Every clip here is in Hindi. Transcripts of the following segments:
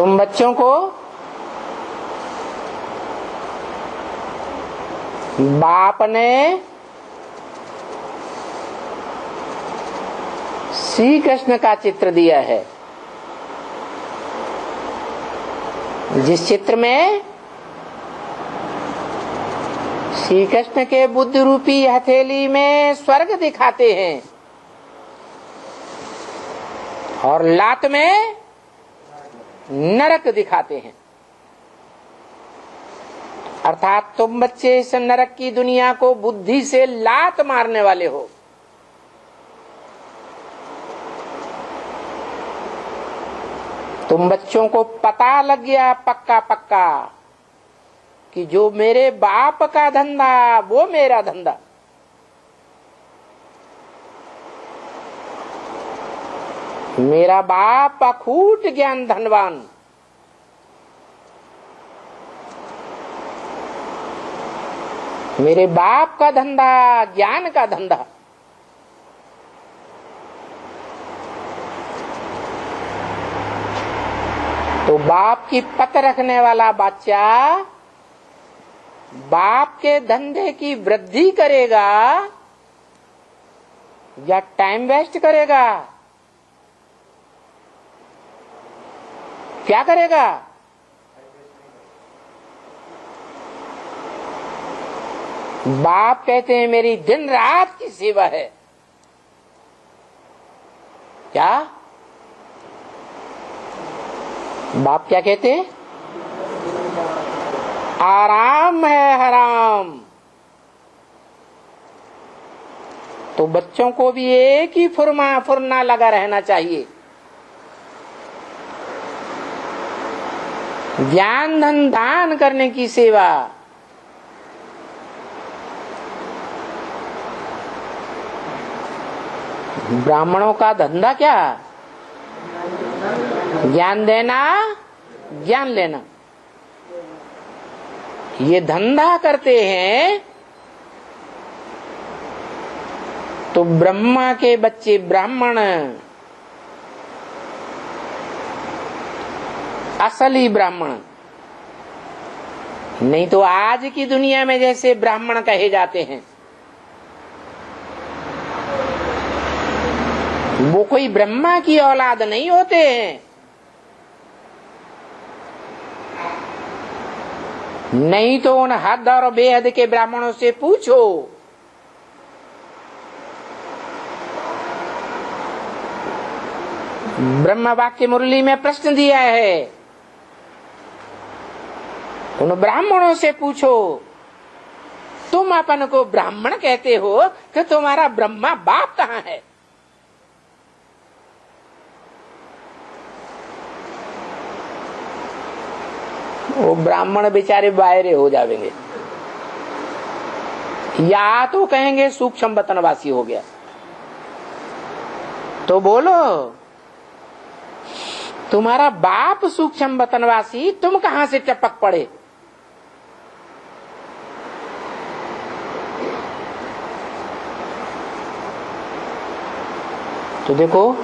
तुम बच्चों को बाप ने श्री कृष्ण का चित्र दिया है, जिस चित्र में श्री कृष्ण के बुद्ध रूपी हथेली में स्वर्ग दिखाते हैं और लात में नरक दिखाते हैं। अर्थात तुम बच्चे इस नरक की दुनिया को बुद्धि से लात मारने वाले हो। तुम बच्चों को पता लग गया पक्का पक्का कि जो मेरे बाप का धंधा वो मेरा धंधा। मेरा बाप अखूट ज्ञान धनवान, मेरे बाप का धंधा ज्ञान का धंधा। तो बाप की पत रखने वाला बच्चा बाप के धंधे की वृद्धि करेगा या टाइम वेस्ट करेगा? क्या करेगा? बाप कहते हैं मेरी दिन रात की सेवा है। क्या बाप क्या कहते हैं? आराम है हराम। तो बच्चों को भी एक ही फुरना लगा रहना चाहिए। ज्ञान धन दान करने की सेवा। ब्राह्मणों का धंधा क्या? ज्ञान देना, ज्ञान लेना। ये धंधा करते हैं तो ब्रह्मा के बच्चे ब्राह्मण असली ब्राह्मण, नहीं तो आज की दुनिया में जैसे ब्राह्मण कहे जाते हैं वो कोई ब्रह्मा की औलाद नहीं होते हैं। नहीं तो उन हद और बेहद के ब्राह्मणों से पूछो। ब्रह्म वाक्य मुरली में प्रश्न दिया है, उन ब्राह्मणों से पूछो तुम अपन को ब्राह्मण कहते हो तो तुम्हारा ब्रह्मा बाप कहाँ है? वो ब्राह्मण बेचारे बाहरे हो जाएंगे, या तो कहेंगे सूक्ष्म वतनवासी हो गया। तो बोलो तुम्हारा बाप सूक्ष्म वतनवासी, तुम कहां से टपक पड़े? तो देखो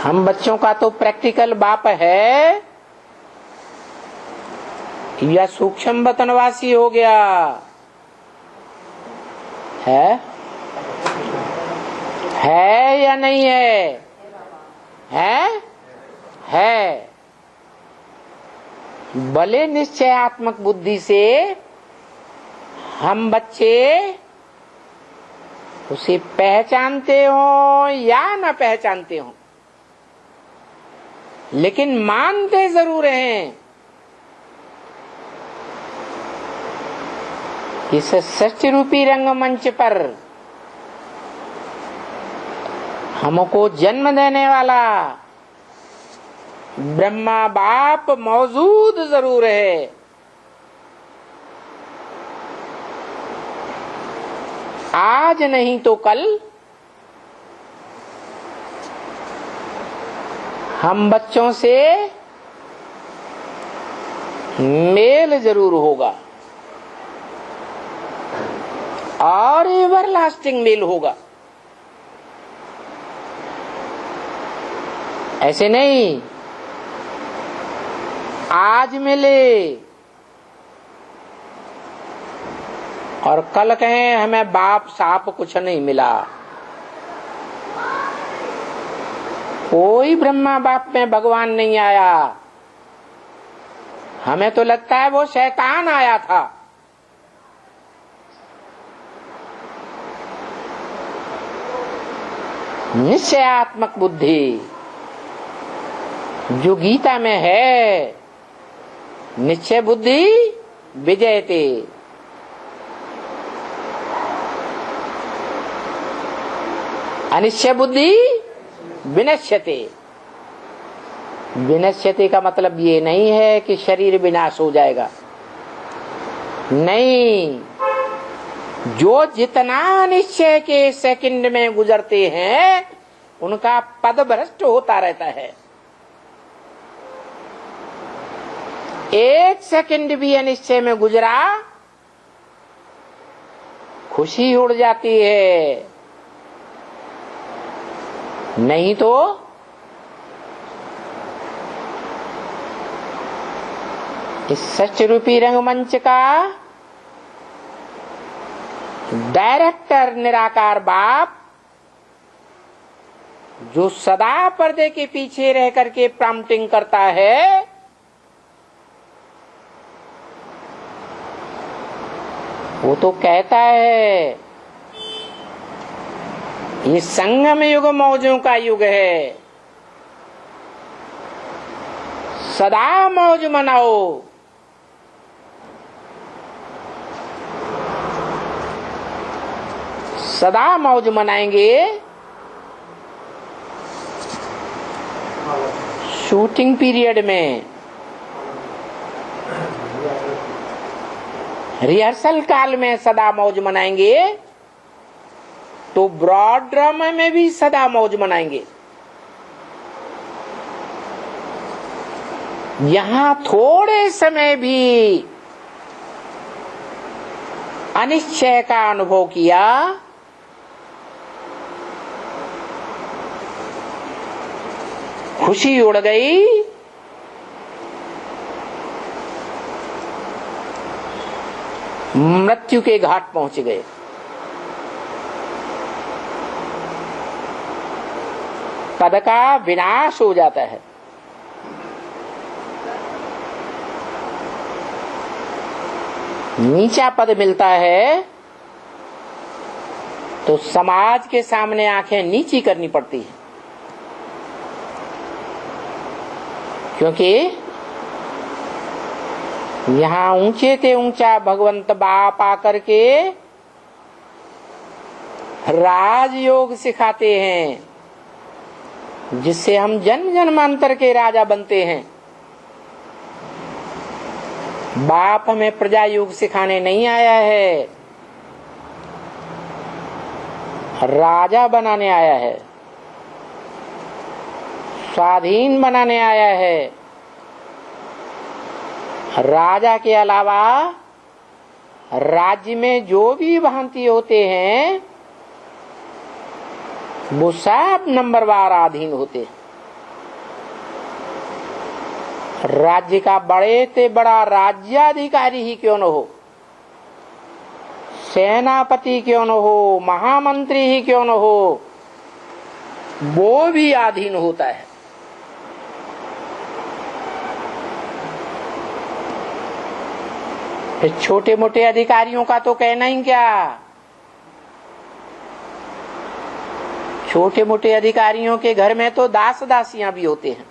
हम बच्चों का तो प्रैक्टिकल बाप है या सूक्ष्म वतनवासी हो गया है या नहीं है? है। भले निश्चयात्मक बुद्धि से हम बच्चे उसे पहचानते हो या न पहचानते हो, लेकिन मानते जरूर हैं इस सत्य रूपी रंगमंच पर हमको जन्म देने वाला ब्रह्मा बाप मौजूद जरूर है। आज नहीं तो कल हम बच्चों से मेल जरूर होगा और एवरलास्टिंग मेल होगा। ऐसे नहीं आज मिले और कल कहें हमें बाप साप कुछ नहीं मिला। कोई ब्रह्मा बाप में भगवान नहीं आया। हमें तो लगता है वो शैतान आया था। निश्चयात्मक बुद्धि जो गीता में है, निश्चय बुद्धि विजयते। अनिश्चय बुद्धि विनश्यते। विनश्यते का मतलब ये नहीं है कि शरीर विनाश हो जाएगा, नहीं। जो जितना निश्चय के सेकंड में गुजरते हैं उनका पद भ्रष्ट होता रहता है। एक सेकंड भी अनिश्चय में गुजरा खुशी उड़ जाती है, नहीं तो इस सच्च रूपी रंगमंच का डायरेक्टर निराकार बाप जो सदा पर्दे के पीछे रह करके प्रॉम्प्टिंग करता है, वो तो कहता है ये संगम युग मौजों का युग है, सदा मौज मनाओ। सदा मौज मनाएंगे। शूटिंग पीरियड में, रिहर्सल काल में सदा मौज मनाएंगे तो ब्रॉड ड्रामा में भी सदा मौज मनाएंगे। यहां थोड़े समय भी अनिश्चय का अनुभव किया, खुशी उड़ गई, मृत्यु के घाट पहुंच गए। पद का विनाश हो जाता है। नीचा पद मिलता है तो समाज के सामने आंखें नीची करनी पड़ती है, क्योंकि यहां ऊंचे ते ऊंचा भगवंत बाप आकर के राजयोग सिखाते हैं, जिससे हम जन्म जन्मांतर के राजा बनते हैं। बाप हमें प्रजा योग सिखाने नहीं आया है, राजा बनाने आया है, स्वाधीन बनाने आया है। राजा के अलावा राज्य में जो भी भांति होते हैं वो सब नंबरवार अधीन होते हैं। राज्य का बड़े से बड़ा राज्याधिकारी ही क्यों न हो, सेनापति क्यों न हो, महामंत्री ही क्यों न हो, वो भी अधीन होता है। फिर छोटे मोटे अधिकारियों का तो कहना ही क्या। छोटे मोटे अधिकारियों के घर में तो दास दासियां भी होते हैं।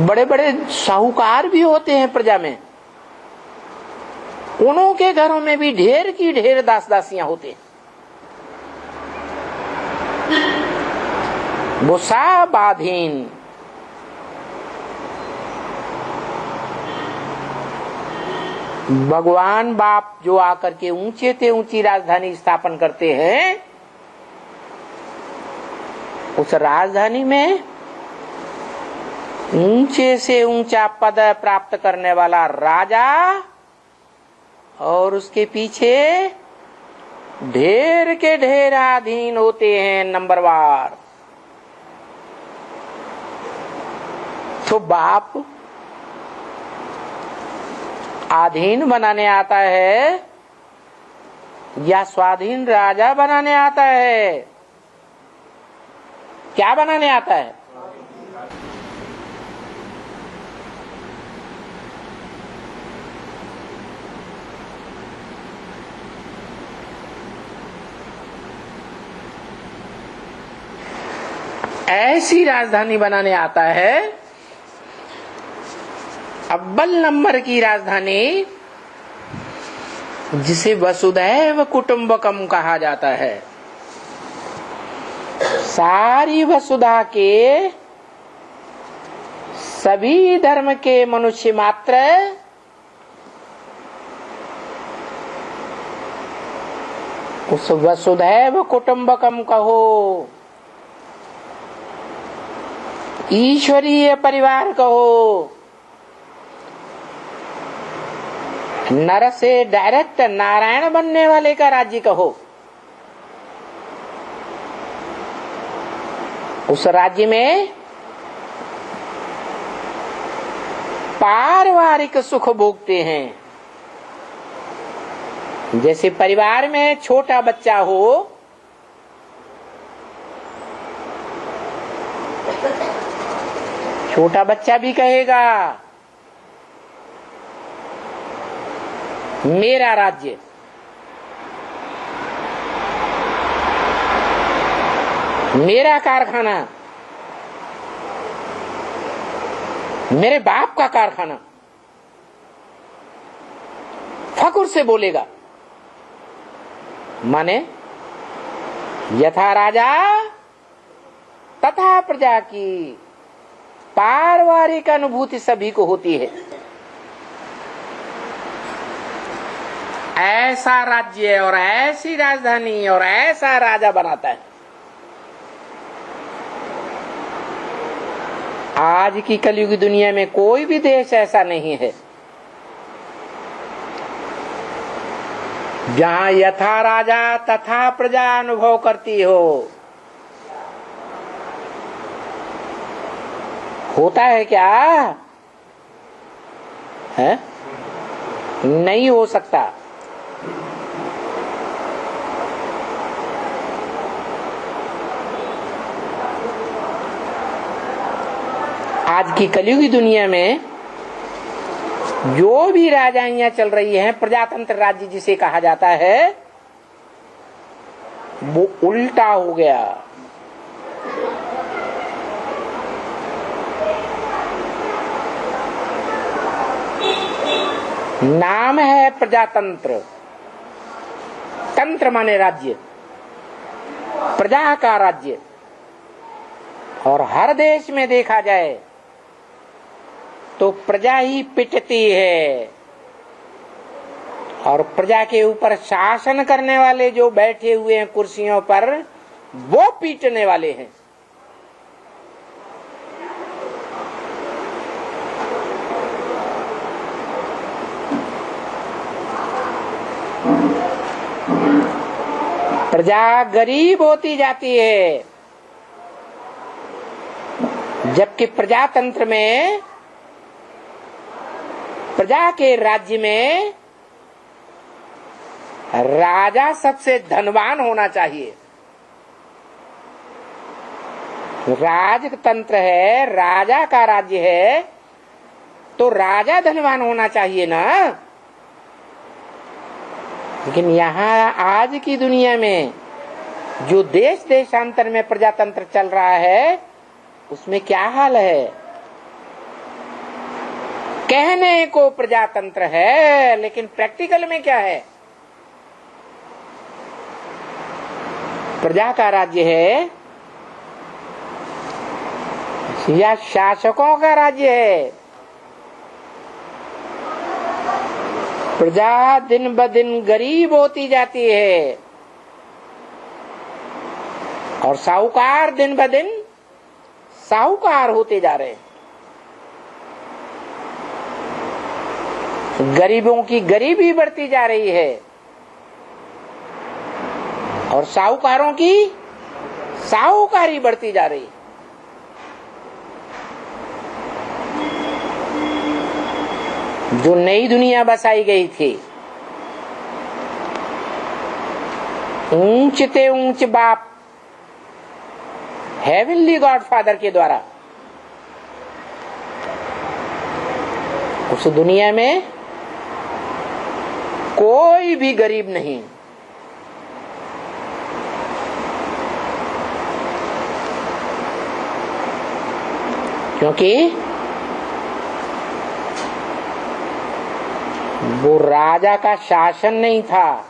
बड़े बड़े साहूकार भी होते हैं प्रजा में, उन्हों के घरों में भी ढेर की ढेर दास दासियां होते हैं। वो सब अधीन। भगवान बाप जो आकर के ऊंचे से ऊंची राजधानी स्थापन करते हैं, उस राजधानी में ऊंचे से ऊंचा पद प्राप्त करने वाला राजा और उसके पीछे ढेर के ढेर अधीन होते हैं नंबरवार। तो बाप अधीन बनाने आता है या स्वाधीन राजा बनाने आता है? क्या बनाने आता है? ऐसी राजधानी बनाने आता है, अव्वल नंबर की राजधानी, जिसे वसुधैव कुटुंबकम कहा जाता है। सारी वसुधा के सभी धर्म के मनुष्य मात्र उस वसुधैव कुटुंबकम कहो, ईश्वरीय परिवार कहो, नर से डायरेक्ट नारायण बनने वाले का राज्य कहो। उस राज्य में पारिवारिक सुख भोगते हैं। जैसे परिवार में छोटा बच्चा हो, छोटा बच्चा भी कहेगा मेरा राज्य, मेरा कारखाना, मेरे बाप का कारखाना, फकुर से बोलेगा। माने यथा राजा तथा प्रजा की पारिवारिक अनुभूति सभी को होती है। ऐसा राज्य और ऐसी राजधानी और ऐसा राजा बनाता है। आज की कलयुग दुनिया में कोई भी देश ऐसा नहीं है जहां यथा राजा तथा प्रजा अनुभव करती हो। होता है क्या? है? नहीं हो सकता। आज की कलयुगी दुनिया में जो भी राजाइयां चल रही हैं, प्रजातंत्र राज्य जिसे कहा जाता है, वो उल्टा हो गया। नाम है प्रजातंत्र, तंत्र माने राज्य, प्रजा का राज्य। और हर देश में देखा जाए तो प्रजा ही पिटती है और प्रजा के ऊपर शासन करने वाले जो बैठे हुए हैं कुर्सियों पर, वो पीटने वाले हैं। प्रजा गरीब होती जाती है, जबकि प्रजातंत्र में, प्रजा के राज्य में राजा सबसे धनवान होना चाहिए। राजतंत्र है, राजा का राज्य है, तो राजा धनवान होना चाहिए ना। लेकिन यहाँ आज की दुनिया में जो देश देशांतर में प्रजातंत्र चल रहा है, उसमें क्या हाल है? कहने को प्रजातंत्र है, लेकिन प्रैक्टिकल में क्या है? प्रजा का राज्य है या शासकों का राज्य है? प्रजा दिन ब दिन गरीब होती जाती है और साहूकार दिन ब दिन साहूकार होते जा रहे हैं। गरीबों की गरीबी बढ़ती जा रही है और साहूकारों की साहूकारी बढ़ती जा रही है। जो नई दुनिया बसाई गई थी, ऊंच ते ऊंच बाप हेवनली गॉडफादर के द्वारा, उस दुनिया में कोई भी गरीब नहीं। क्योंकि वो राजा का शासन नहीं था,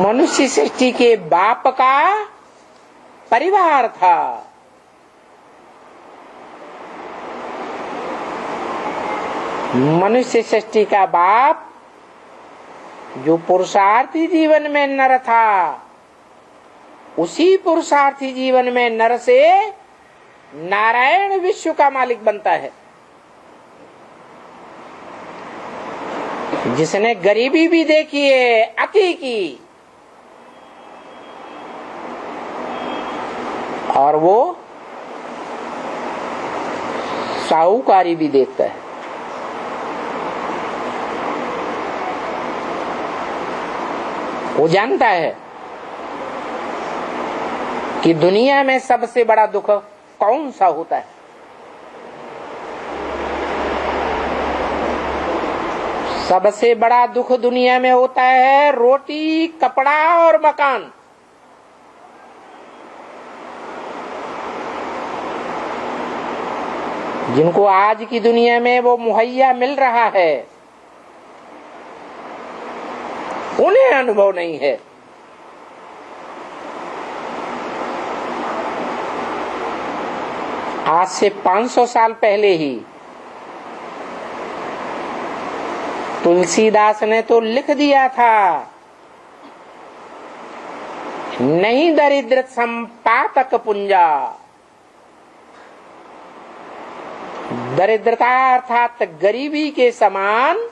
मनुष्य सृष्टि के बाप का परिवार था। मनुष्य सृष्टि का बाप जो पुरुषार्थी जीवन में नर था, उसी पुरुषार्थी जीवन में नर से नारायण विश्व का मालिक बनता है। जिसने गरीबी भी देखी है, अति की, और वो साहूकारी भी देखता है। वो जानता है कि दुनिया में सबसे बड़ा दुख कौन सा होता है। सबसे बड़ा दुख दुनिया में होता है रोटी, कपड़ा और मकान। जिनको आज की दुनिया में वो मुहैया मिल रहा है, उन्हें अनुभव नहीं है। आज से 500 साल पहले ही तुलसीदास ने तो लिख दिया था, नहीं दरिद्र संपातक पुंजा। दरिद्रता अर्थात गरीबी के समान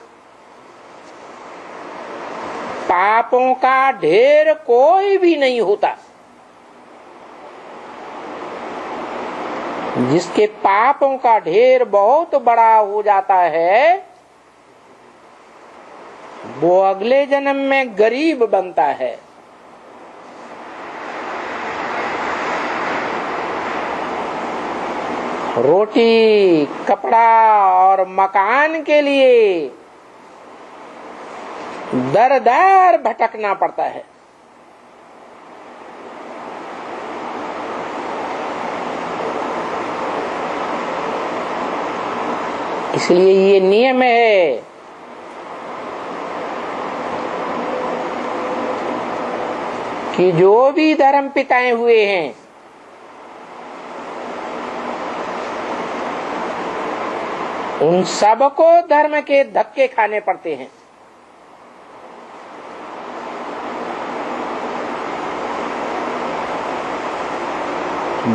पापों का ढेर कोई भी नहीं होता। जिसके पापों का ढेर बहुत बड़ा हो जाता है, वो अगले जन्म में गरीब बनता है। रोटी, कपड़ा और मकान के लिए दर दर भटकना पड़ता है। इसलिए ये नियम है कि जो भी धर्म पिताएं हुए हैं, उन सबको धर्म के धक्के खाने पड़ते हैं।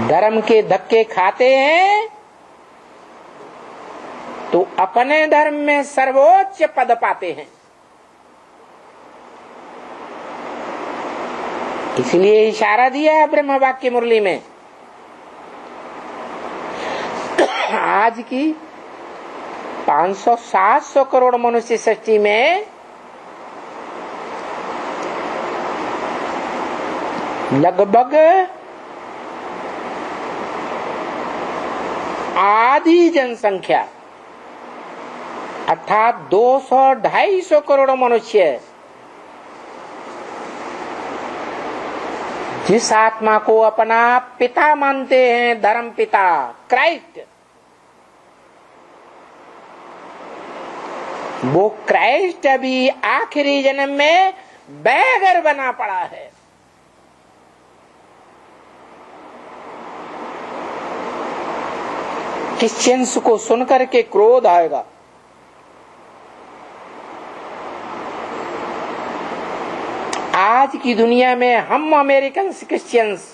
धर्म के धक्के खाते हैं तो अपने धर्म में सर्वोच्च पद पाते हैं। इसलिए इशारा दिया है ब्रह्म वाक्य मुरली में, आज की 500-700 करोड़ मनुष्य सृष्टि में लगभग आधी जनसंख्या अर्थात 200-250 करोड़ मनुष्य जिस आत्मा को अपना पिता मानते हैं, धर्म पिता क्राइस्ट, वो क्राइस्ट अभी आखिरी जन्म में बैगर बना पड़ा है। क्रिश्चियंस को सुनकर के क्रोध आएगा। आज की दुनिया में हम अमेरिकन क्रिश्चियंस,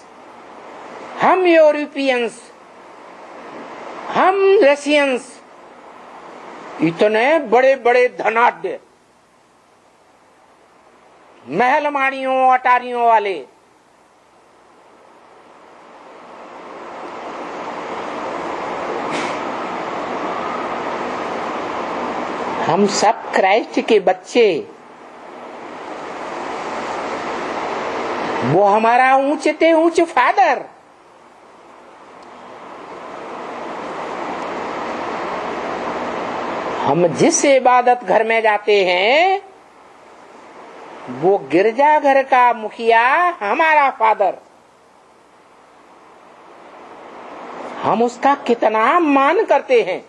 हम यूरोपियंस हम रशियंस इतने बड़े बड़े धनाढ्य, महल माड़ियों अटारियों वाले, हम सब क्राइस्ट के बच्चे, वो हमारा ऊंचे ते ऊंचे फादर। हम जिस इबादत घर में जाते हैं वो गिरजाघर का मुखिया हमारा फादर। हम उसका कितना मान करते हैं।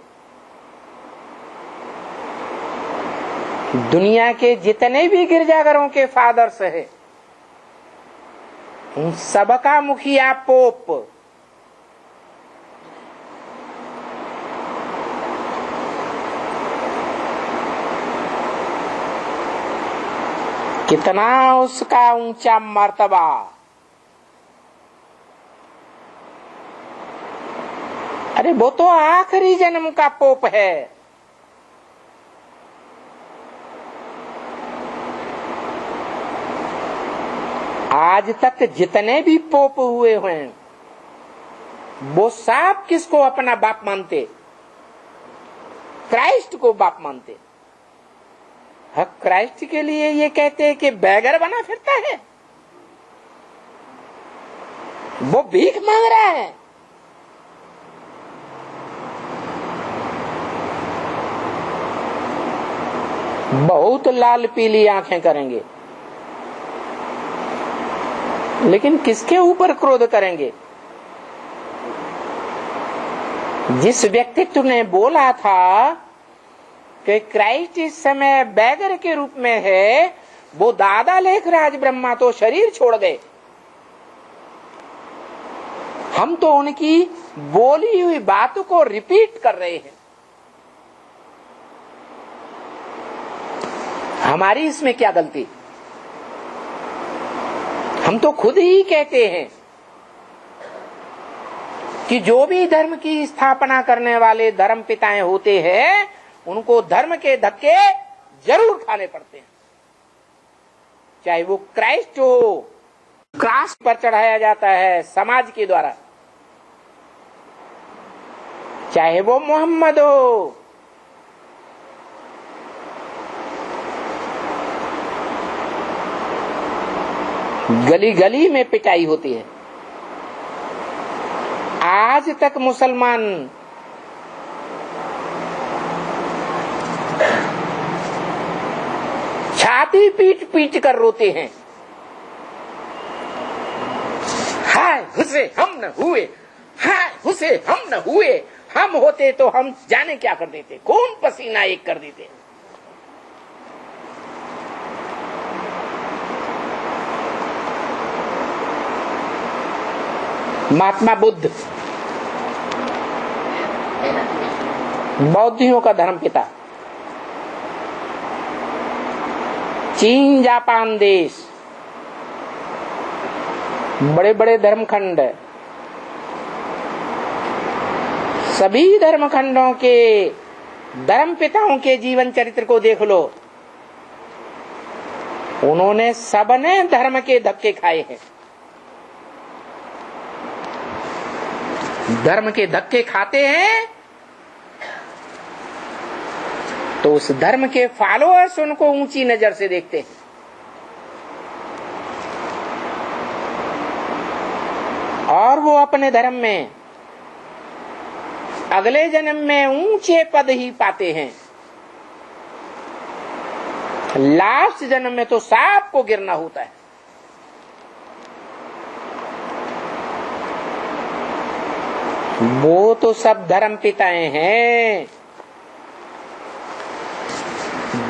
दुनिया के जितने भी गिरजाघरों के फादर्स हैं उन सबका मुखिया पोप। कितना उसका ऊंचा मर्तबा। अरे वो तो आखिरी जन्म का पोप है। आज तक जितने भी पोप हुए हैं वो सब किसको अपना बाप मानते? क्राइस्ट को बाप मानते। हाँ, क्राइस्ट के लिए ये कहते हैं कि बैगर बना फिरता है, वो भीख मांग रहा है। बहुत लाल पीली आंखें करेंगे, लेकिन किसके ऊपर क्रोध करेंगे? जिस व्यक्तित्व ने बोला था कि क्राइस्ट इस समय बैगर के रूप में है, वो दादा लेखराज ब्रह्मा तो शरीर छोड़ गए। हम तो उनकी बोली हुई बातों को रिपीट कर रहे हैं। हमारी इसमें क्या गलती? हम तो खुद ही कहते हैं कि जो भी धर्म की स्थापना करने वाले धर्म पिताएं होते हैं उनको धर्म के धक्के जरूर खाने पड़ते हैं। चाहे वो क्राइस्ट हो, क्रॉस पर चढ़ाया जाता है समाज के द्वारा, चाहे वो मोहम्मद हो, गली गली में पिटाई होती है। आज तक मुसलमान छाती पीट पीट कर रोते हैं, हाय हुसे हम न हुए, हाय हुसे हम न हुए, हम होते तो हम जाने क्या कर देते, खून पसीना एक कर देते। महात्मा बुद्ध बौद्धियों का धर्म पिता, चीन जापान देश बड़े बड़े धर्मखंड, सभी धर्मखंडों के धर्म पिताओं के जीवन चरित्र को देख लो। उन्होंने सबने धर्म के धक्के खाए हैं। धर्म के धक्के खाते हैं तो उस धर्म के फॉलोअर्स उनको ऊंची नजर से देखते हैं। और वो अपने धर्म में अगले जन्म में ऊंचे पद ही पाते हैं। लास्ट जन्म में तो सांप को गिरना होता है। वो तो सब धर्म पिताएं हैं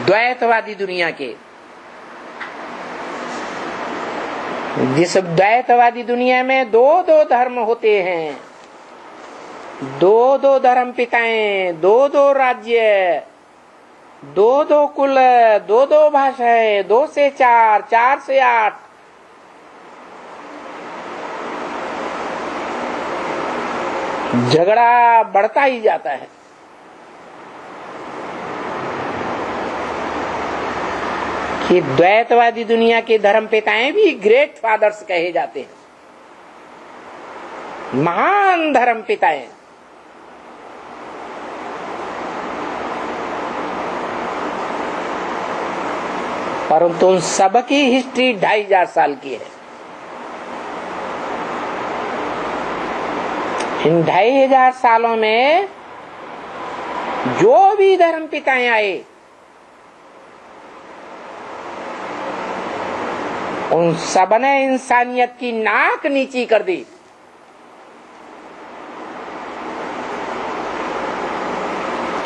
द्वैतवादी दुनिया के। जिस द्वैतवादी दुनिया में दो दो धर्म होते हैं, दो दो धर्म पिताएं, दो दो राज्य, दो दो कुल, दो दो भाषाएं, 2 से 4, 4 से 8, झगड़ा बढ़ता ही जाता है। कि द्वैतवादी दुनिया के धर्म पिताएं भी ग्रेट फादर्स कहे जाते हैं, महान धर्म पिताएं। परंतु उन सबकी हिस्ट्री 2500 साल की है। इन 2500 सालों में जो भी धर्म पिताएं आए, उन सबने इंसानियत की नाक नीची कर दी।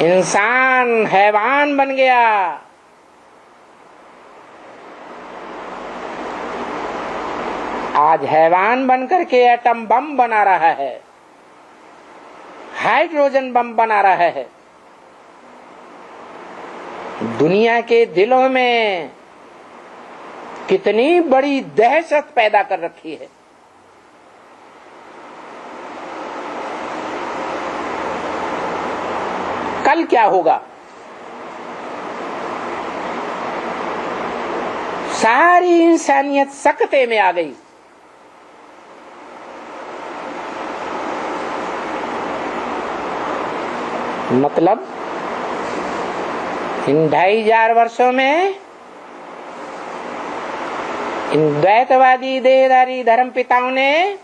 इंसान हैवान बन गया। आज हैवान बनकर के एटम बम बना रहा है, हाइड्रोजन बम बना रहा है। दुनिया के दिलों में कितनी बड़ी दहशत पैदा कर रखी है। कल क्या होगा? सारी इंसानियत सकते में आ गई। मतलब इन 2500 वर्षों में इन द्वैतवादी देहधारी धर्म पिताओं ने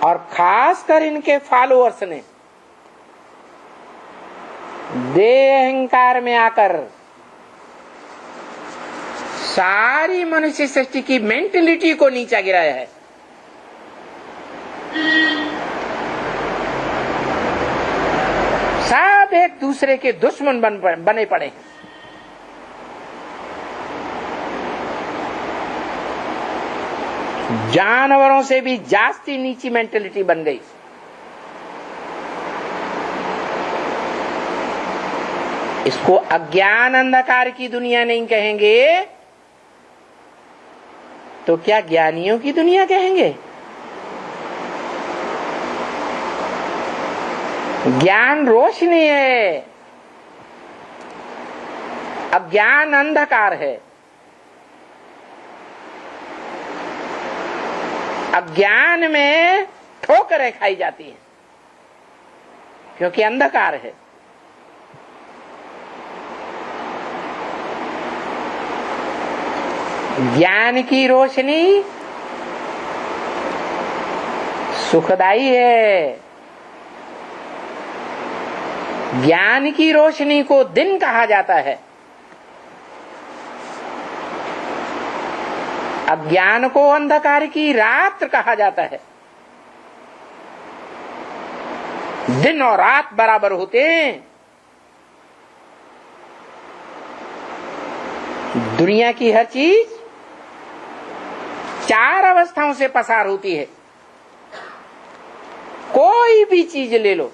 और खासकर इनके फॉलोअर्स ने देह अहंकार में आकर सारी मनुष्य सृष्टि की मेंटलिटी को नीचा गिराया है। सब एक दूसरे के दुश्मन बने पड़े हैं। जानवरों से भी जास्ती नीची मेंटलिटी बन गई। इसको अज्ञान अंधकार की दुनिया नहीं कहेंगे तो क्या ज्ञानियों की दुनिया कहेंगे? ज्ञान रोशनी है, अज्ञान अंधकार है। अज्ञान में ठोकरें खाई जाती हैं क्योंकि अंधकार है। ज्ञान की रोशनी सुखदाई है। ज्ञान की रोशनी को दिन कहा जाता है। अज्ञान को अंधकार की रात कहा जाता है। दिन और रात बराबर होते हैं। दुनिया की हर चीज 4 अवस्थाओं से पसार होती है। कोई भी चीज ले लो,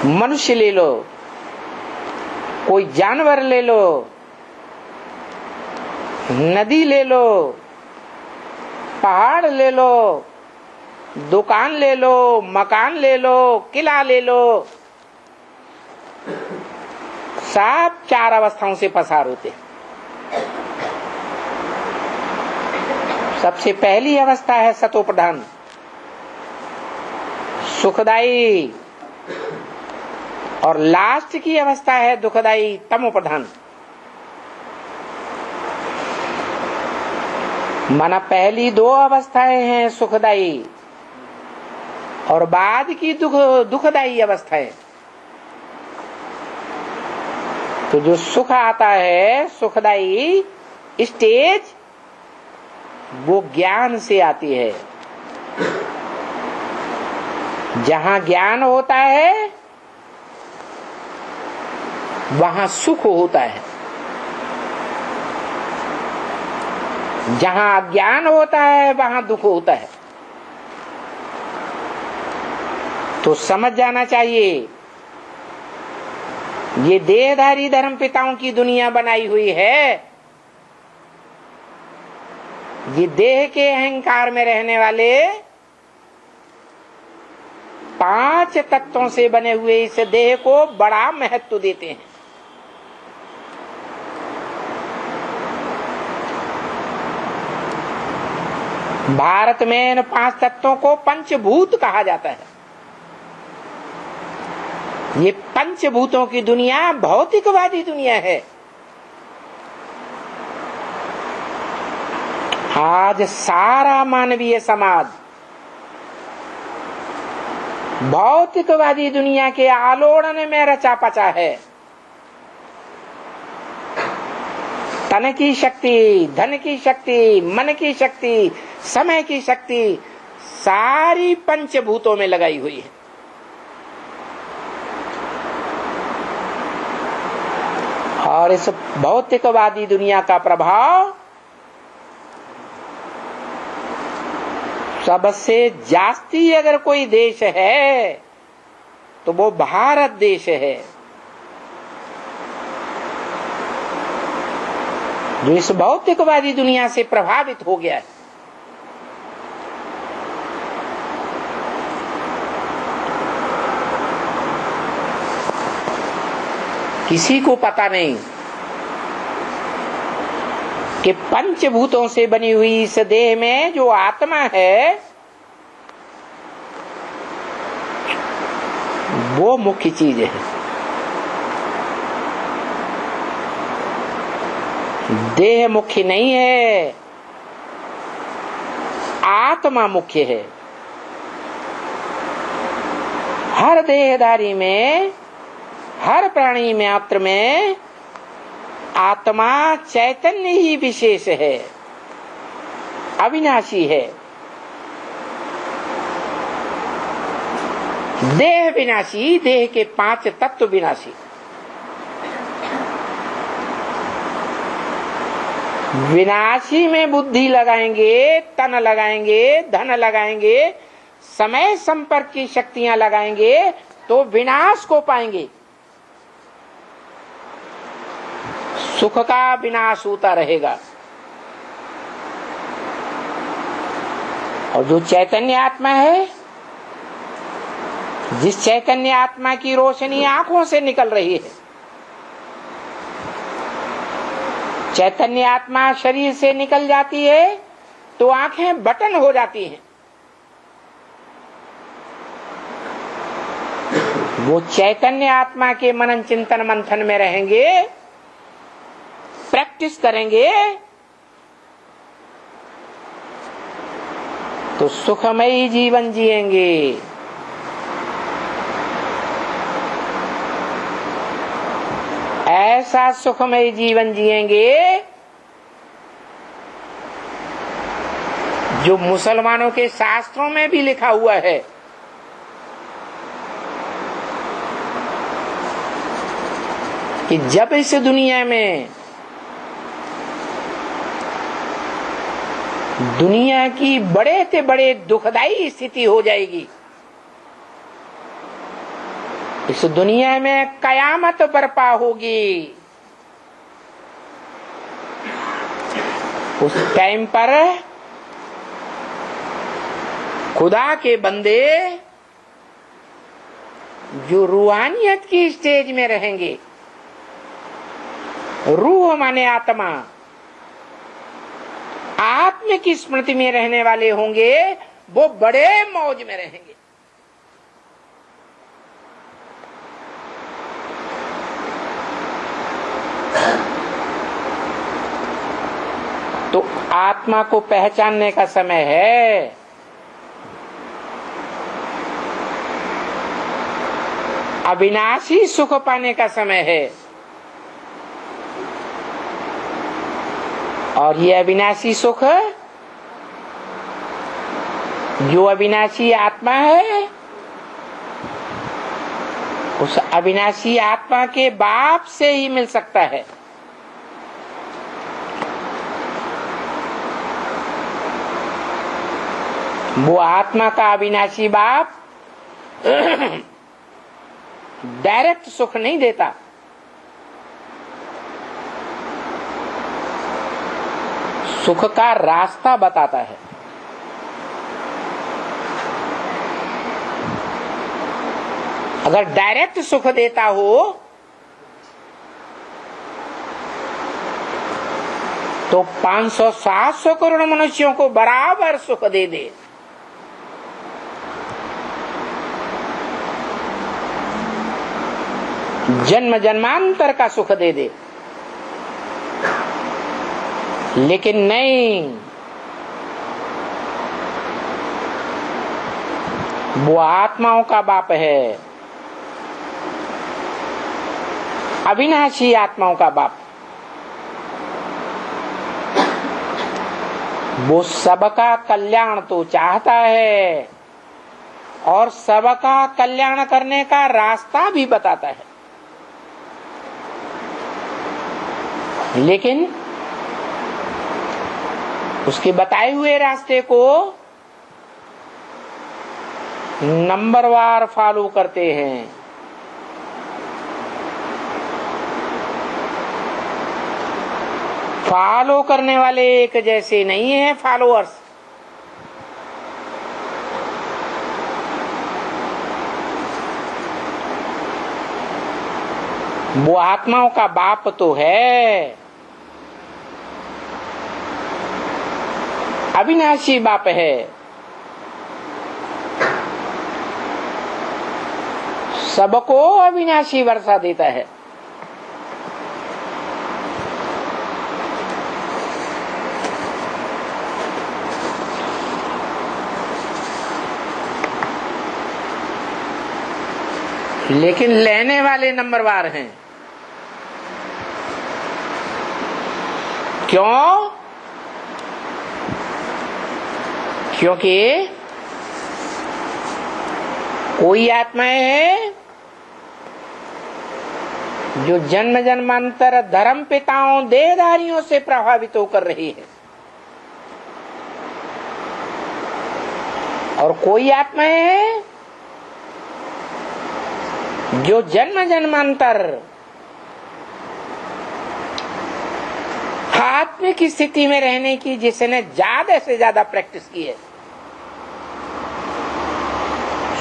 मनुष्य ले लो, कोई जानवर ले लो, नदी ले लो, पहाड़ ले लो, दुकान ले लो, मकान ले लो, किला ले लो, सब 4 अवस्थाओं से पसार होते। सबसे पहली अवस्था है सतोप्रधान, सुखदाई, और लास्ट की अवस्था है दुखदाई, तमोप्रधान। माना पहली 2 अवस्थाएं हैं सुखदाई और बाद की दुखदाई अवस्थाएं। तो जो सुख आता है सुखदाई स्टेज, वो ज्ञान से आती है। जहां ज्ञान होता है वहां सुख होता है। जहां अज्ञान होता है वहां दुख होता है। तो समझ जाना चाहिए ये देहधारी धर्म पिताओं की दुनिया बनाई हुई है। ये देह के अहंकार में रहने वाले 5 तत्वों से बने हुए इस देह को बड़ा महत्व देते हैं। भारत में इन 5 तत्वों को पंचभूत कहा जाता है। ये पंचभूतों की दुनिया भौतिकवादी दुनिया है। आज सारा मानवीय समाज भौतिकवादी दुनिया के आलोड़न में रचा पचा है। तन की शक्ति, धन की शक्ति, मन की शक्ति, समय की शक्ति सारी पंचभूतों में लगाई हुई है। और इस भौतिकवादी दुनिया का प्रभाव सबसे जास्ती अगर कोई देश है तो वो भारत देश है, जो इस भौतिकवादी दुनिया से प्रभावित हो गया है। किसी को पता नहीं कि पंचभूतों से बनी हुई इस देह में जो आत्मा है वो मुख्य चीज है। देह मुख्य नहीं है, आत्मा मुख्य है। हर देहधारी में, हर प्राणी मात्र में आत्मा चैतन्य ही विशेष है, अविनाशी है। देह विनाशी, देह के 5 तत्व विनाशी। विनाशी में बुद्धि लगाएंगे, तन लगाएंगे, धन लगाएंगे, समय संपर्क की शक्तियां लगाएंगे तो विनाश को पाएंगे। सुख का विनाश होता रहेगा। और जो चैतन्य आत्मा है, जिस चैतन्य आत्मा की रोशनी आंखों से निकल रही है, चैतन्य आत्मा शरीर से निकल जाती है तो आंखें बटन हो जाती हैं। वो चैतन्य आत्मा के मनन चिंतन मंथन में रहेंगे, प्रैक्टिस करेंगे तो सुखमयी जीवन जिएंगे। ऐसा सुखमय जीवन जिएंगे जो मुसलमानों के शास्त्रों में भी लिखा हुआ है। कि जब इस दुनिया में दुनिया की बड़े से बड़े दुखदाई स्थिति हो जाएगी, इस दुनिया में कयामत बर्पा होगी, उस टाइम पर खुदा के बंदे जो रूहानियत की स्टेज में रहेंगे, रूह माने आत्मा, आत्म की स्मृति में रहने वाले होंगे, वो बड़े मौज में रहेंगे। तो आत्मा को पहचानने का समय है। अविनाशी सुख पाने का समय है। और ये अविनाशी सुख, जो अविनाशी आत्मा है, उस अविनाशी आत्मा के बाप से ही मिल सकता है। वो आत्मा का अविनाशी बाप डायरेक्ट सुख नहीं देता, सुख का रास्ता बताता है। अगर डायरेक्ट सुख देता हो तो 500-700 करोड़ मनुष्यों को बराबर सुख दे दे। जन्म जन्मांतर का सुख दे दे, लेकिन नहीं, वो आत्माओं का बाप है, अविनाशी आत्माओं का बाप। वो सबका कल्याण तो चाहता है और सबका कल्याण करने का रास्ता भी बताता है, लेकिन उसके बताए हुए रास्ते को नंबरवार फॉलो करते हैं। फॉलो करने वाले एक जैसे नहीं है फॉलोअर्स। वो आत्माओं का बाप तो है, अविनाशी बाप है। सबको अविनाशी वर्षा देता है। लेकिन लेने वाले नंबरवार हैं। क्यों? क्योंकि कोई आत्माएं हैं जो जन्म जन्मांतर धर्म पिताओं देहधारियों से प्रभावित होकर रही है, और कोई आत्माएं हैं जो जन्म जन्मांतर आत्मिक स्थिति में रहने की जिसने ज्यादा से ज्यादा प्रैक्टिस की है।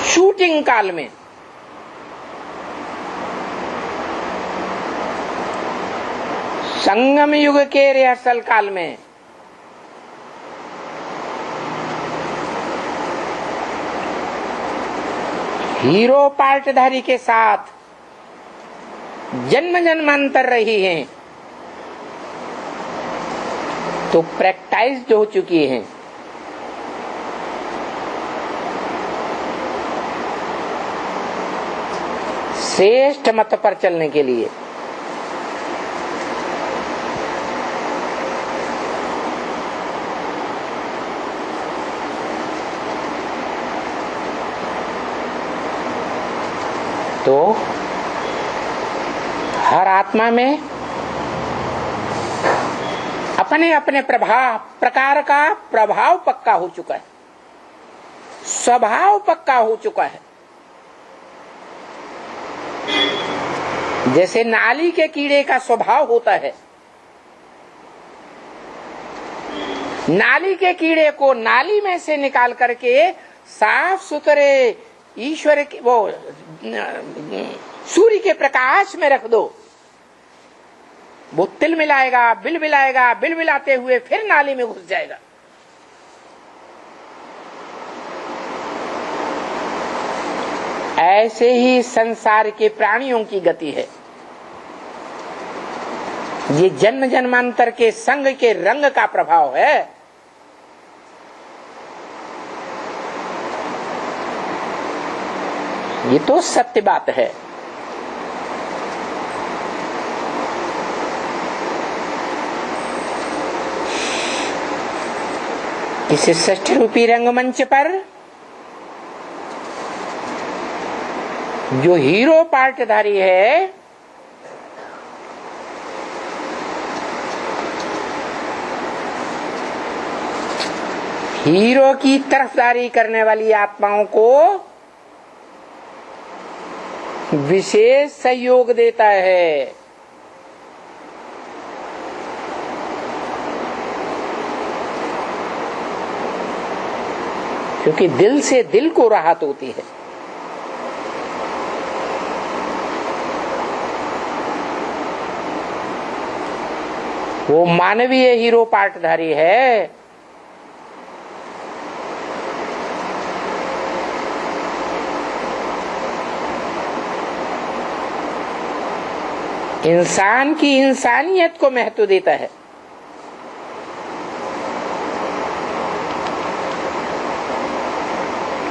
शूटिंग काल में संगम युग के रिहर्सल काल में हीरो पार्टधारी के साथ जन्म जन्मांतर रही हैं, तो प्रैक्टाइज्ड हो चुकी हैं। श्रेष्ठ मत पर चलने के लिए। तो हर आत्मा में अपने अपने प्रकार का प्रभाव पक्का हो चुका है, स्वभाव पक्का हो चुका है। जैसे नाली के कीड़े का स्वभाव होता है, नाली के कीड़े को नाली में से निकाल करके साफ सुथरे ईश्वर के वो सूर्य के प्रकाश में रख दो, वो तिल मिलाएगा, बिल मिलाते हुए फिर नाली में घुस जाएगा। ऐसे ही संसार के प्राणियों की गति है। ये जन्म जन्मांतर के संग के रंग का प्रभाव है। ये तो सत्य बात है। इस षष्ठ रूपी रंगमंच पर जो हीरो पार्टधारी है, हीरो की तरफदारी करने वाली आत्माओं को विशेष सहयोग देता है। क्योंकि दिल से दिल को राहत होती है। वो मानवीय हीरो पाटधारी है। इंसान की इंसानियत को महत्व देता है।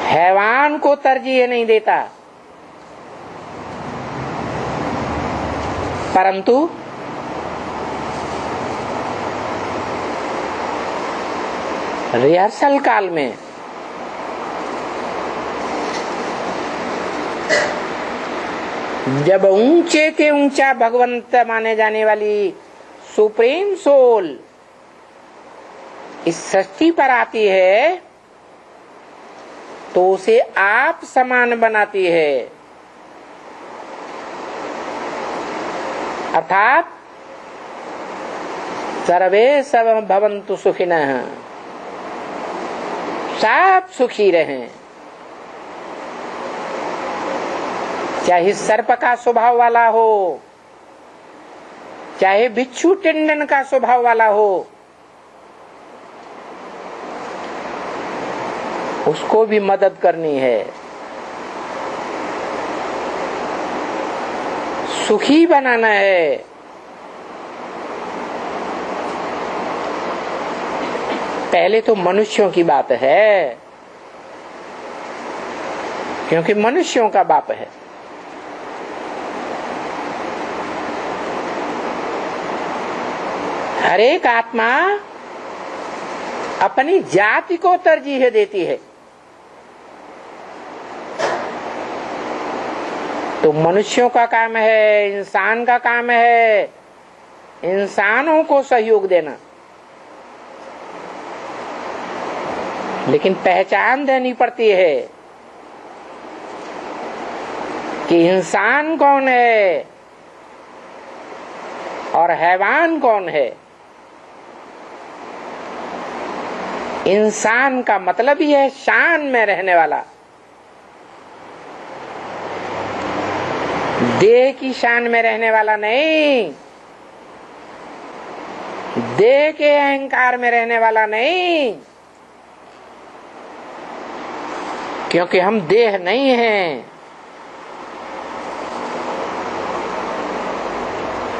हैवान को तरजीह नहीं देता, परंतु रिहर्सल काल में जब ऊंचे के ऊंचा भगवंत माने जाने वाली सुप्रीम सोल इस सृष्टि पर आती है तो उसे आप समान बनाती है, अर्थात सर्वे सब भवन्तु सुखिनः, सब सुखी रहें। चाहे सर्प का स्वभाव वाला हो, चाहे बिच्छू टिंडन का स्वभाव वाला हो, उसको भी मदद करनी है, सुखी बनाना है। पहले तो मनुष्यों की बात है, क्योंकि मनुष्यों का बाप है। हर एक आत्मा अपनी जाति को तरजीह देती है, तो मनुष्यों का काम है, इंसान का काम है इंसानों को सहयोग देना, लेकिन पहचान देनी पड़ती है कि इंसान कौन है और हैवान कौन है। इंसान का मतलब ही है शान में रहने वाला, देह की शान में रहने वाला नहीं, देह के अहंकार में रहने वाला नहीं, क्योंकि हम देह नहीं हैं,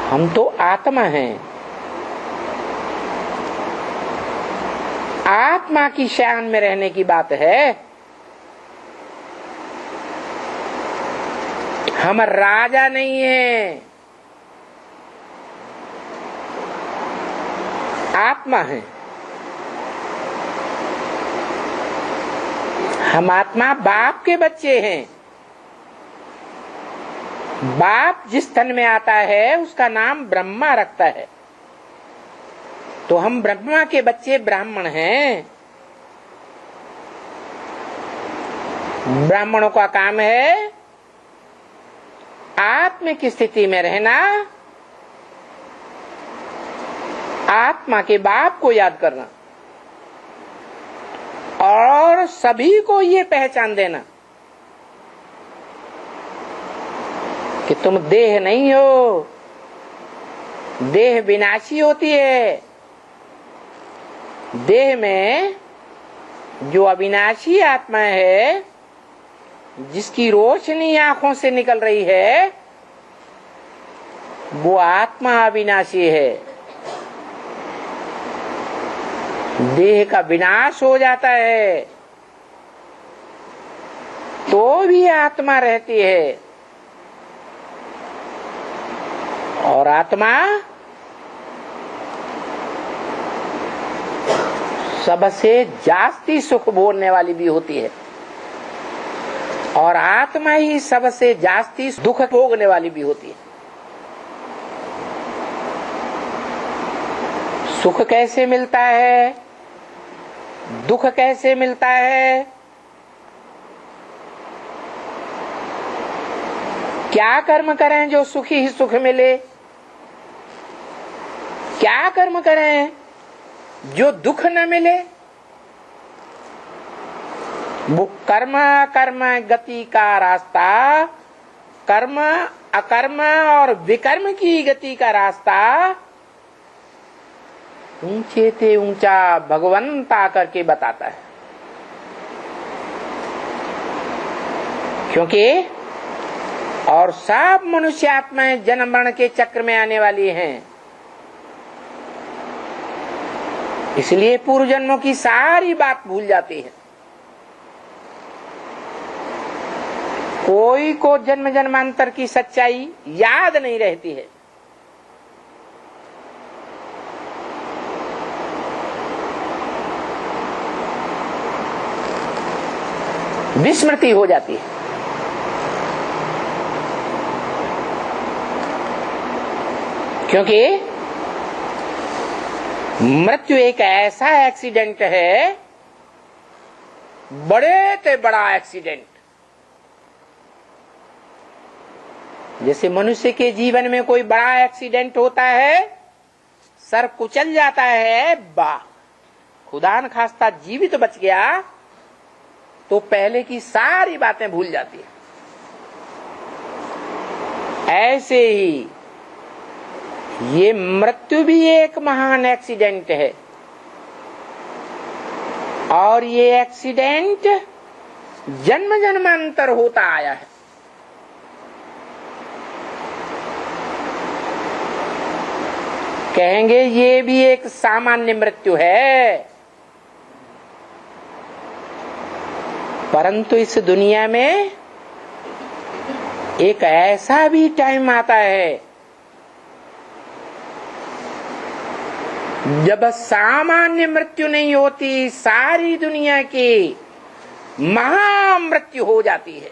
हम तो आत्मा हैं। आत्मा की शान में रहने की बात है। हम राजा नहीं हैं, आत्मा हैं। हम आत्मा बाप के बच्चे हैं। बाप जिस तन में आता है उसका नाम ब्रह्मा रखता है, तो हम ब्रह्मा के बच्चे ब्राह्मण हैं। ब्राह्मणों का काम है आत्मिक स्थिति में रहना, आत्मा के बाप को याद करना और सभी को ये पहचान देना कि तुम देह नहीं हो, देह विनाशी होती है। देह में जो अविनाशी आत्मा है, जिसकी रोशनी आंखों से निकल रही है, वो आत्मा अविनाशी है। देह का विनाश हो जाता है तो भी आत्मा रहती है, और आत्मा सबसे जास्ती सुख भोगने वाली भी होती है, और आत्मा ही सबसे जास्ती दुख भोगने वाली भी होती है। सुख कैसे मिलता है, दुख कैसे मिलता है, क्या कर्म करें जो सुखी ही सुख मिले, क्या कर्म करें जो दुख न मिले। वो कर्म कर्म गति का रास्ता, कर्म अकर्म और विकर्म की गति का रास्ता ऊंचे से ऊंचा भगवंत आकर के बताता है। क्योंकि और सब मनुष्य आत्माएं जन्म मरण के चक्र में आने वाली हैं, इसलिए पूर्व जन्मों की सारी बात भूल जाती है। कोई को जन्म जन्मांतर की सच्चाई याद नहीं रहती है। विस्मृति हो जाती है। क्योंकि मृत्यु एक ऐसा एक्सीडेंट है, बड़े से बड़ा एक्सीडेंट। जैसे मनुष्य के जीवन में कोई बड़ा एक्सीडेंट होता है, सर कुचल जाता है, वाह खुदा न खास्ता जीवित बच गया, तो पहले की सारी बातें भूल जाती है। ऐसे ही ये मृत्यु भी एक महान एक्सीडेंट है, और ये एक्सीडेंट जन्म जन्मांतर होता आया है। कहेंगे ये भी एक सामान्य मृत्यु है, परंतु इस दुनिया में एक ऐसा भी टाइम आता है जब सामान्य मृत्यु नहीं होती, सारी दुनिया की महामृत्यु हो जाती है।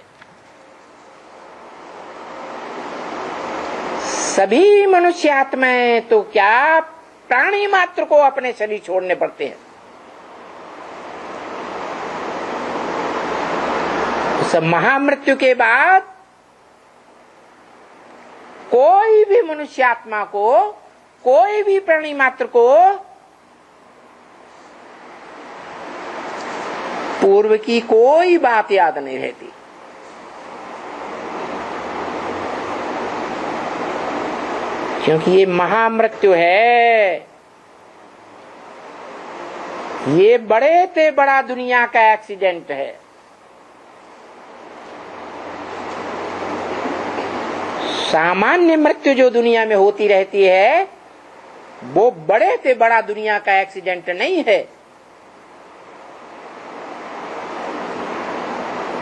सभी मनुष्य आत्माएं तो क्या, प्राणी मात्र को अपने शरीर छोड़ने पड़ते हैं। उस महामृत्यु के बाद कोई भी मनुष्य आत्मा को, कोई भी प्राणी मात्र को पूर्व की कोई बात याद नहीं रहती। क्योंकि ये महामृत्यु है, ये बड़े से बड़ा दुनिया का एक्सीडेंट है। सामान्य मृत्यु जो दुनिया में होती रहती है, वो बड़े से बड़ा दुनिया का एक्सीडेंट नहीं है।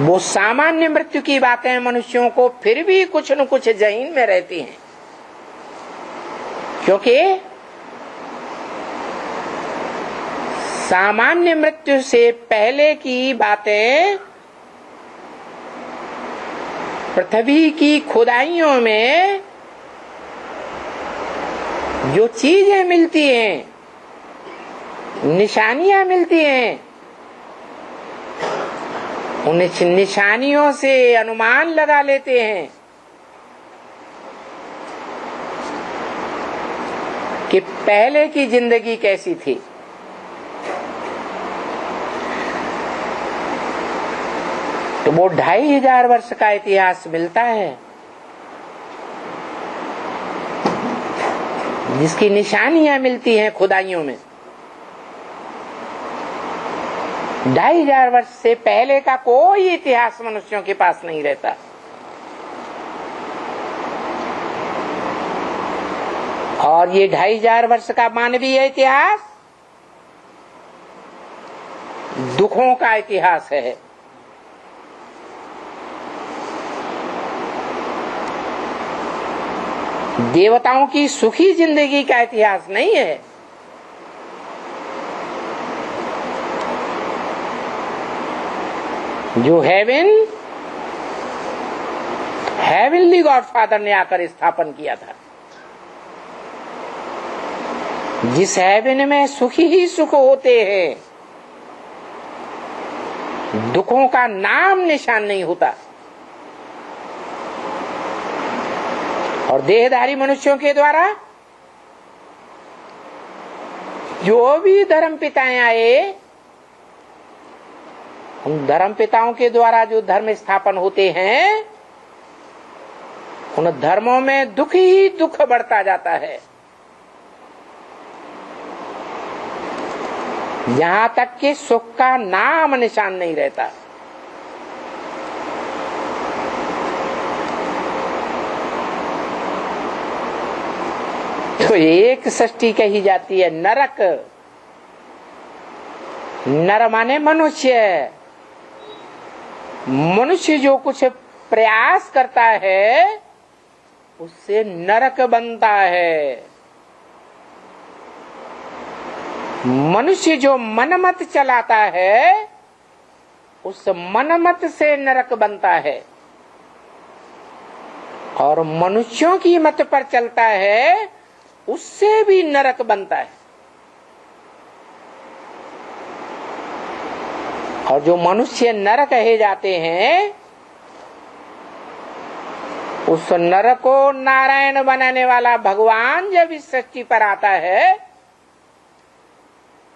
वो सामान्य मृत्यु की बातें मनुष्यों को फिर भी कुछ न कुछ जहीन में रहती हैं, क्योंकि सामान्य मृत्यु से पहले की बातें पृथ्वी की खुदाइयों में जो चीजें मिलती हैं, निशानियां मिलती हैं, उन निशानियों से अनुमान लगा लेते हैं कि पहले की जिंदगी कैसी थी। तो वो 2500 वर्ष का इतिहास मिलता है, जिसकी निशानियां मिलती हैं खुदाइयों में। 2500 वर्ष से पहले का कोई इतिहास मनुष्यों के पास नहीं रहता। और ये 2500 वर्ष का मानवीय इतिहास दुखों का इतिहास है। देवताओं की सुखी जिंदगी का इतिहास नहीं है। जो हेवनली गॉडफादर ने आकर स्थापन किया था, जिस हेवन में सुखी ही सुख होते हैं, दुखों का नाम निशान नहीं होता। और देहधारी मनुष्यों के द्वारा जो भी धर्म पिताएं आए, उन धर्म पिताओं के द्वारा जो धर्म स्थापन होते हैं, उन धर्मों में दुख ही दुख बढ़ता जाता है, यहां तक कि सुख का नाम निशान नहीं रहता। तो एक सृष्टि कही जाती है नरक। नर माने मनुष्य। मनुष्य जो कुछ प्रयास करता है उससे नरक बनता है। मनुष्य जो मनमत चलाता है उस मनमत से नरक बनता है, और मनुष्यों की मत पर चलता है उससे भी नरक बनता है। और जो मनुष्य नर कहे जाते हैं उस नर को नारायण बनाने वाला भगवान जब इस सृष्टि पर आता है,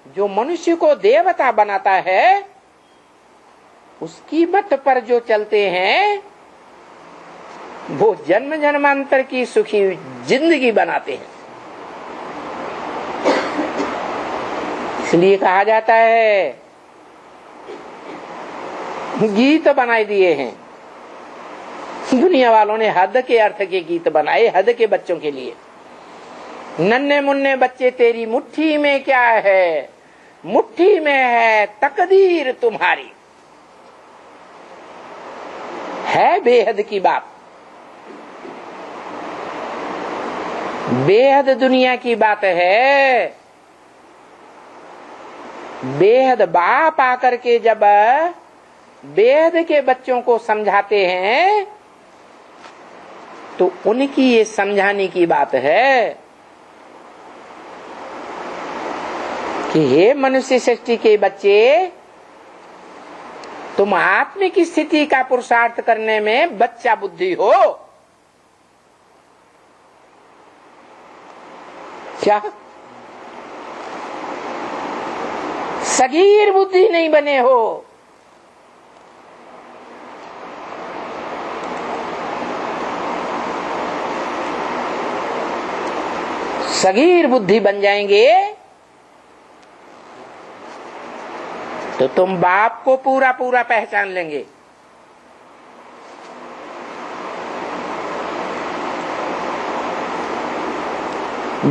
जो मनुष्य को देवता बनाता है, उसकी मत पर जो चलते हैं वो जन्म जन्मांतर की सुखी जिंदगी बनाते हैं। इसलिए कहा जाता है, गीत बनाए दिए हैं दुनिया वालों ने, हद के अर्थ के गीत बनाए, हद के बच्चों के लिए। नन्हे मुन्ने बच्चे तेरी मुट्ठी में क्या है, मुट्ठी में है तकदीर तुम्हारी। है बेहद की बात, बेहद दुनिया की बात है। बेहद बाप आकर के जब बेहद के बच्चों को समझाते हैं तो उनकी ये समझाने की बात है कि हे मनुष्य सृष्टि के बच्चे, तुम आत्मिक स्थिति का पुरुषार्थ करने में बच्चा बुद्धि हो। क्या सगीर बुद्धि नहीं बने हो। सगीर बुद्धि बन जाएंगे तो तुम बाप को पूरा पूरा पहचान लेंगे।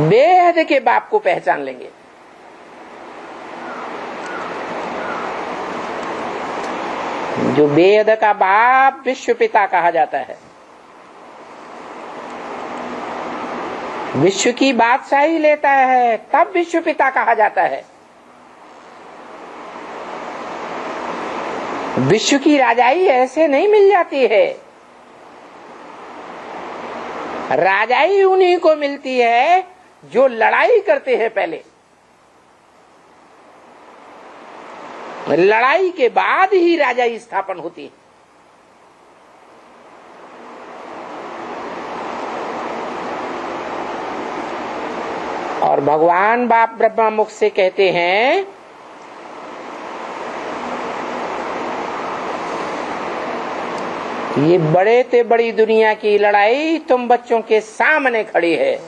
बेहद के बाप को पहचान लेंगे। जो बेहद का बाप विश्व पिता कहा जाता है, विश्व की बादशाही लेता है तब विश्व पिता कहा जाता है। विश्व की राजाई ऐसे नहीं मिल जाती है। राजाई उन्हीं को मिलती है जो लड़ाई करते हैं। पहले लड़ाई के बाद ही राजाई स्थापन होती है। और भगवान बाप ब्रह्मा मुख से कहते हैं, ये बड़े ते बड़ी दुनिया की लड़ाई तुम बच्चों के सामने खड़ी है,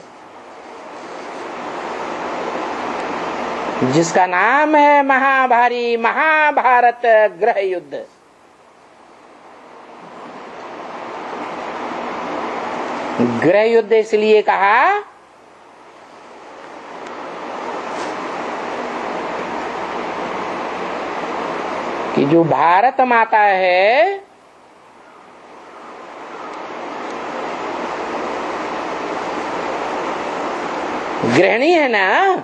जिसका नाम है महाभारी महाभारत गृह युद्ध। गृह युद्ध इसलिए कहा कि जो भारत माता है गृहिणी है ना,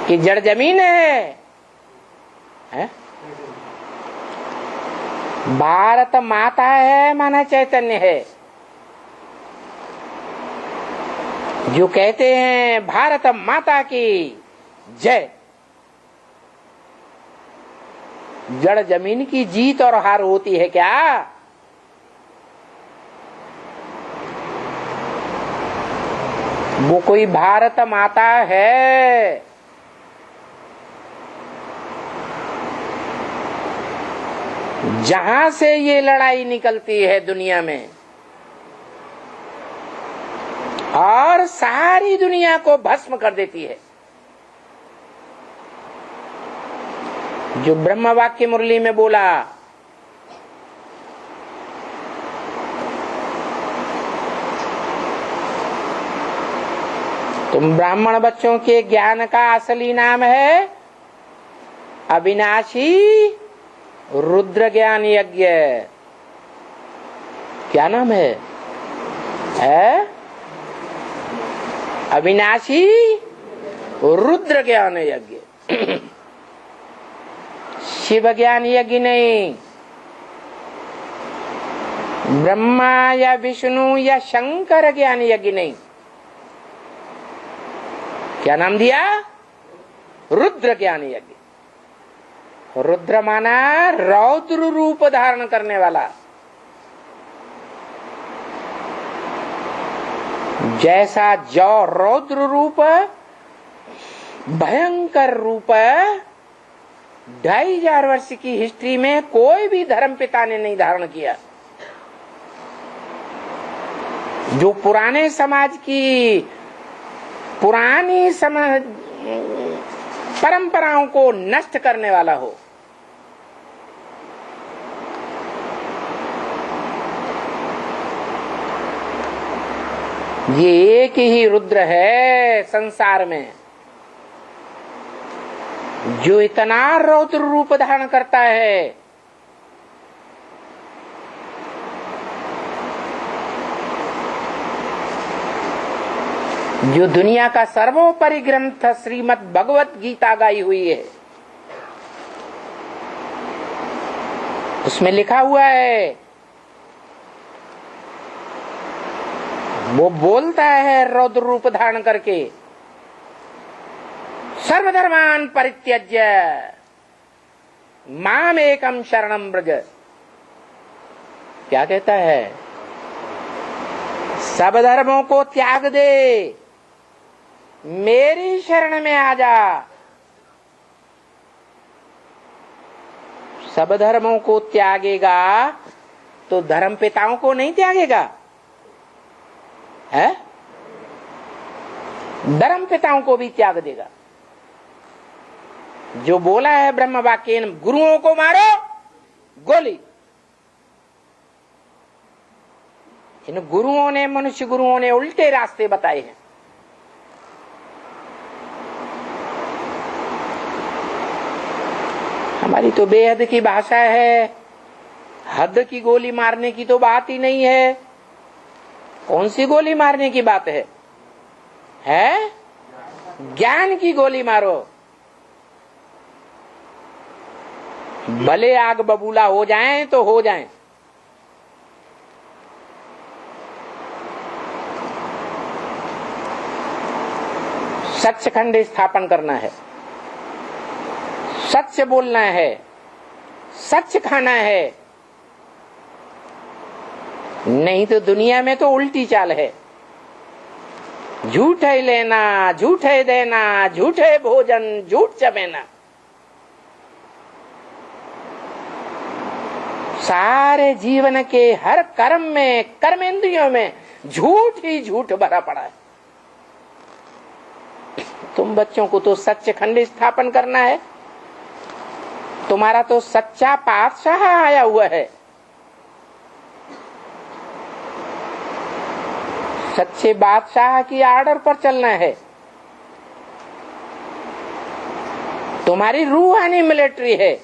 कि जड़ जमीन है? भारत माता है माना चैतन्य है। जो कहते हैं भारत माता की जय, जड़ जमीन की जीत और हार होती है क्या? वो कोई भारत माता है जहां से ये लड़ाई निकलती है दुनिया में और सारी दुनिया को भस्म कर देती है। जो ब्रह्म वाक्य मुरली में बोला, तुम ब्राह्मण बच्चों के ज्ञान का असली नाम है अविनाशी रुद्र ज्ञान यज्ञ। क्या नाम है? अविनाशी रुद्र ज्ञान यज्ञ। शिव ज्ञान यज्ञ नहीं, ब्रह्मा या विष्णु या शंकर ज्ञान यज्ञ नहीं। क्या नाम दिया? रुद्र ज्ञान यज्ञ। रुद्र माना रौद्र रूप धारण करने वाला। जैसा जौ रौद्र रूप, भयंकर रूप 2500 वर्ष की हिस्ट्री में कोई भी धर्म पिता ने नहीं धारण किया। जो पुराने समाज की पुरानी परंपराओं को नष्ट करने वाला हो। ये एक ही रुद्र है संसार में जो इतना रौद्र रूप धारण करता है। जो दुनिया का सर्वोपरि ग्रंथ श्रीमद् भगवत गीता गाई हुई है, उसमें लिखा हुआ है, वो बोलता है रौद्र रूप धारण करके, सर्वधर्मान परित्यज्य माम एकम शरणम व्रज। क्या कहता है? सब धर्मों को त्याग दे, मेरी शरण में आ जा। सब धर्मों को त्यागेगा तो धर्म पिताओं को नहीं त्यागेगा है? धर्म पिताओं को भी त्याग देगा। जो बोला है ब्रह्म वाक्य, गुरुओं को मारो गोली। इन गुरुओं ने, मनुष्य गुरुओं ने उल्टे रास्ते बताए हैं। हमारी तो बेहद की भाषा है, हद की गोली मारने की तो बात ही नहीं है। कौन सी गोली मारने की बात है? ज्ञान की गोली मारो। भले आग बबूला हो जाएं तो हो जाएं। सचखंड स्थापन करना है, सच बोलना है, सच खाना है। नहीं तो दुनिया में तो उल्टी चाल है। झूठ है लेना, झूठ है देना, झूठ है भोजन, झूठ चबेना। सारे जीवन के हर कर्म में, कर्मेंद्रियों में झूठ ही झूठ भरा पड़ा है। तुम बच्चों को तो सच्चे खंड स्थापन करना है। तुम्हारा तो सच्चा पातशाह आया हुआ है। सच्चे बादशाह की आर्डर पर चलना है। तुम्हारी रूहानी मिलिट्री है।